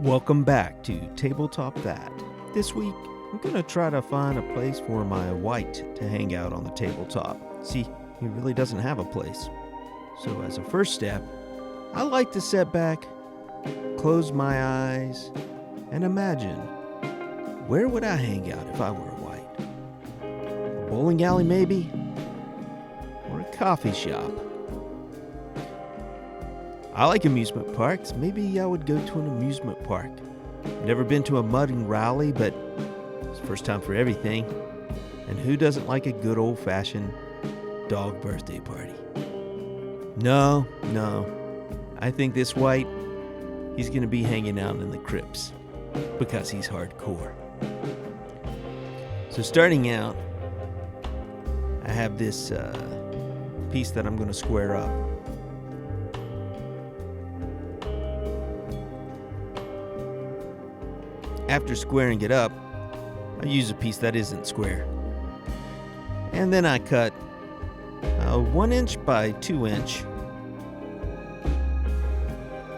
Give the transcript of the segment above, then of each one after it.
Welcome back to Tabletop That. This week, I'm going to try to find a place for my white to hang out on the tabletop. See, he really doesn't have a place. So as a first step, I like to sit back, close my eyes, and imagine, where would I hang out if I were a white? A bowling alley maybe? Or a coffee shop? I like amusement parks. Maybe I would go to an amusement park. Never been to a mudding rally, but it's the first time for everything. And who doesn't like a good old-fashioned dog birthday party? No. I think this white, he's going to be hanging out in the crypts because he's hardcore. So starting out, I have this piece that I'm going to square up. After squaring it up, I use a piece that isn't square. And then I cut 1 inch by 2 inch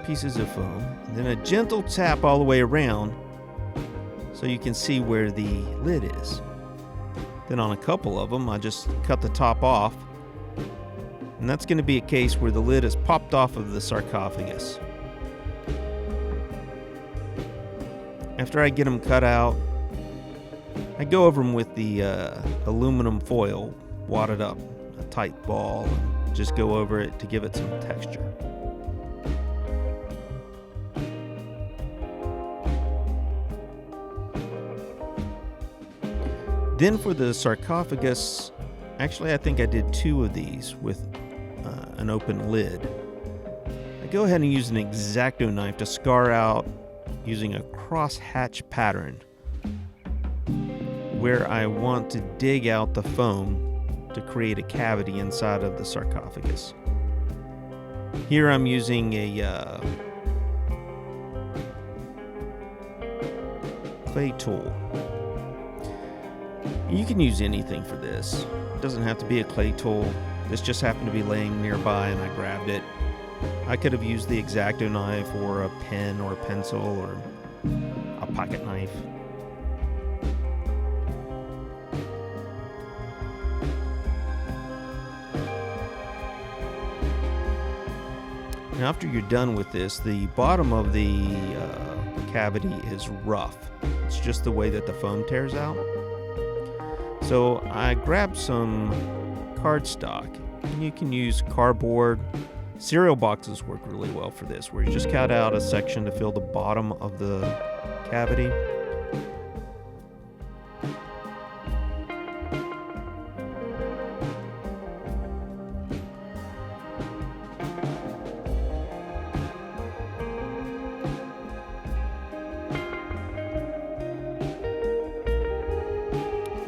pieces of foam. And then a gentle tap all the way around so you can see where the lid is. Then on a couple of them, I just cut the top off. And that's going to be a case where the lid is popped off of the sarcophagus. After I get them cut out, I go over them with the aluminum foil, wadded up, a tight ball, and just go over it to give it some texture. Then for the sarcophagus, actually I think I did 2 of these with an open lid. I go ahead and use an X-Acto knife to scar out using a cross-hatch pattern where I want to dig out the foam to create a cavity inside of the sarcophagus. Here I'm using a clay tool. You can use anything for this. It doesn't have to be a clay tool. This just happened to be laying nearby and I grabbed it. I could have used the X-Acto knife or a pen or a pencil or a pocket knife. Now after you're done with this, the bottom of the cavity is rough. It's just the way that the foam tears out. So I grabbed some cardstock. And you can use cardboard. Cereal boxes work really well for this, where you just cut out a section to fill the bottom of the cavity.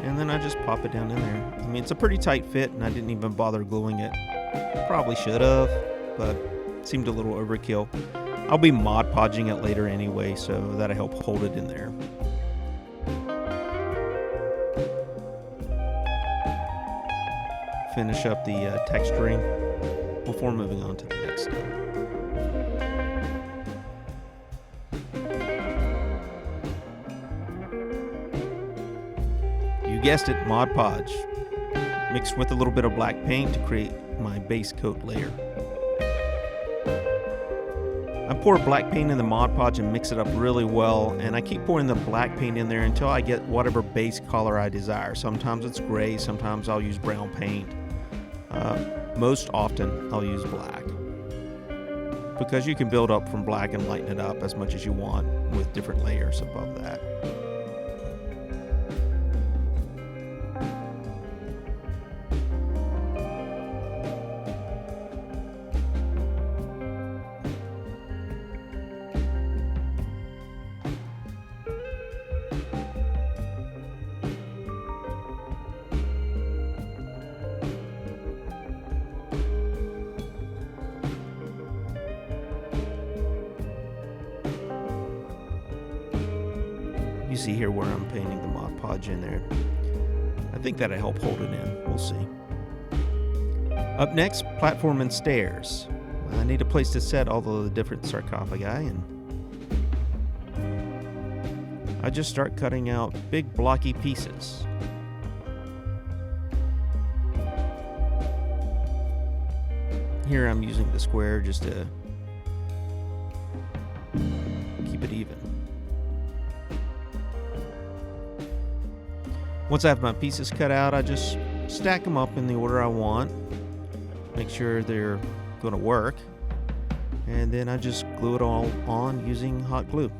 And then I just pop it down in there. I mean, it's a pretty tight fit, and I didn't even bother gluing it. Probably should have, but it seemed a little overkill. I'll be Mod Podging it later anyway, so that'll help hold it in there. Finish up the texturing before moving on to the next step. You guessed it, Mod Podge. Mixed with a little bit of black paint to create my base coat layer. I pour black paint in the Mod Podge and mix it up really well, and I keep pouring the black paint in there until I get whatever base color I desire. Sometimes it's gray, sometimes I'll use brown paint. Most often I'll use black, because you can build up from black and lighten it up as much as you want with different layers above that. You see here where I'm painting the Mod Podge in there. I think that'll help hold it in. We'll see. Up next, platform and stairs. I need a place to set all of the different sarcophagi, and I just start cutting out big blocky pieces. Here I'm using the square just to keep it even. Once I have my pieces cut out, I just stack them up in the order I want. Make sure they're going to work. And then I just glue it all on using hot glue.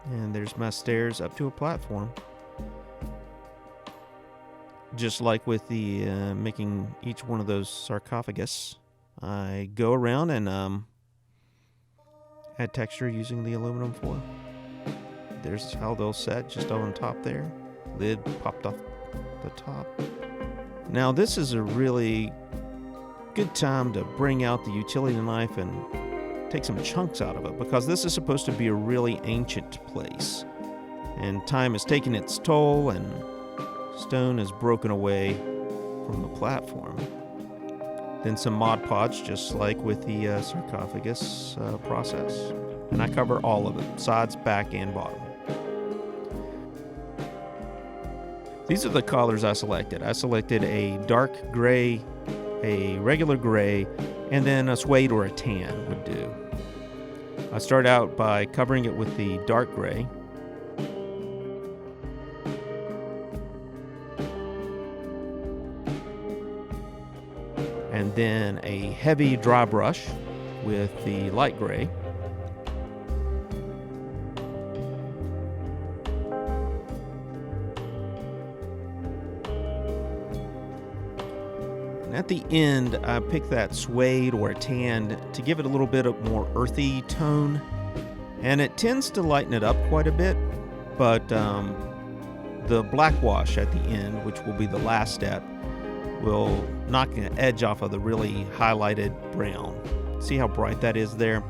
And there's my stairs up to a platform. Just like with the making each one of those sarcophagus, I go around and add texture using the aluminum foil. There's how they'll set, just on top there. Lid popped off the top. Now this is a really good time to bring out the utility knife and take some chunks out of it, because this is supposed to be a really ancient place. And time has taken its toll and stone is broken away from the platform. Then some Mod Podge, just like with the sarcophagus process. And I cover all of it, sides, back, and bottom. These are the colors I selected. I selected a dark gray, a regular gray, and then a suede or a tan would do. I start out by covering it with the dark gray. And then a heavy dry brush with the light gray. And at the end, I pick that suede or a tan to give it a little bit of more earthy tone. And it tends to lighten it up quite a bit, but the black wash at the end, which will be the last step, will knock an edge off of the really highlighted brown. See how bright that is there?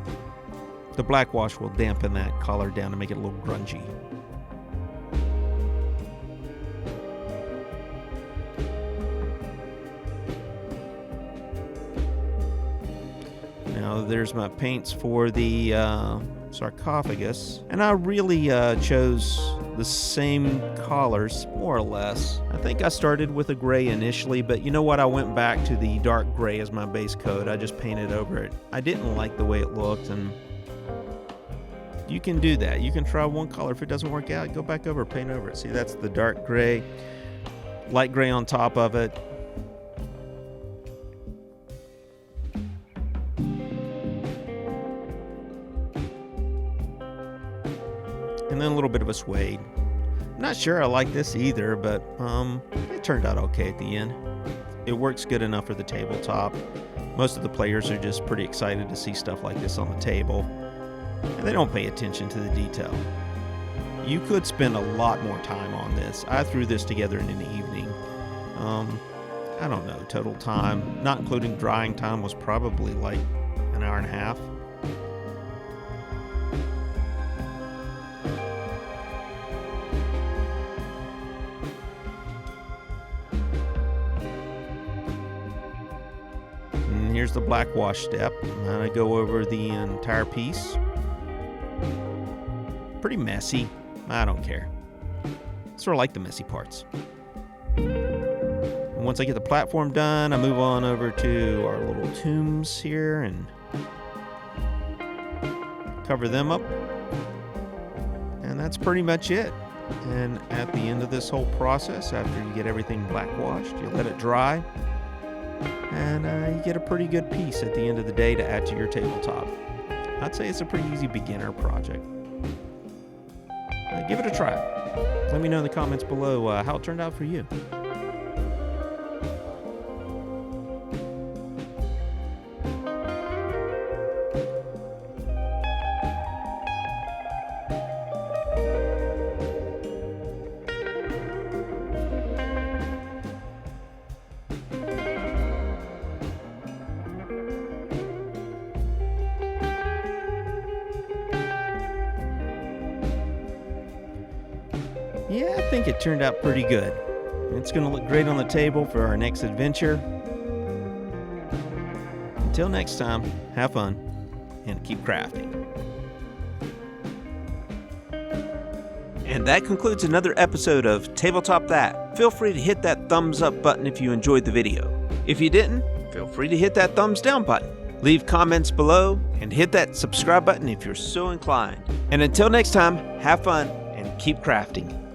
The black wash will dampen that color down to make it a little grungy. Now there's my paints for the sarcophagus, and I really chose the same colors, more or less. I think I started with a gray initially, but you know what? I went back to the dark gray as my base coat. I just painted over it. I didn't like the way it looked, and you can do that. You can try one color. If it doesn't work out, go back over, paint over it. See, that's the dark gray, light gray on top of it. And then a little bit of a suede. I'm not sure I like this either, but it turned out okay at the end. It works good enough for the tabletop. Most of the players are just pretty excited to see stuff like this on the table, and they don't pay attention to the detail. You could spend a lot more time on this. I threw this together in an evening. I don't know, total time, not including drying time, was probably like an hour and a half. Here's the black wash step, and I go over the entire piece. Pretty messy. I don't care. Sort of like the messy parts. And once I get the platform done, I move on over to our little tombs here and cover them up. And that's pretty much it. And at the end of this whole process, after you get everything black washed, you let it dry. And you get a pretty good piece at the end of the day to add to your tabletop. I'd say it's a pretty easy beginner project. Give it a try. Let me know in the comments below how it turned out for you. Yeah, I think it turned out pretty good. It's going to look great on the table for our next adventure. Until next time, have fun and keep crafting. And that concludes another episode of Tabletop That. Feel free to hit that thumbs up button if you enjoyed the video. If you didn't, feel free to hit that thumbs down button. Leave comments below and hit that subscribe button if you're so inclined. And until next time, have fun and keep crafting.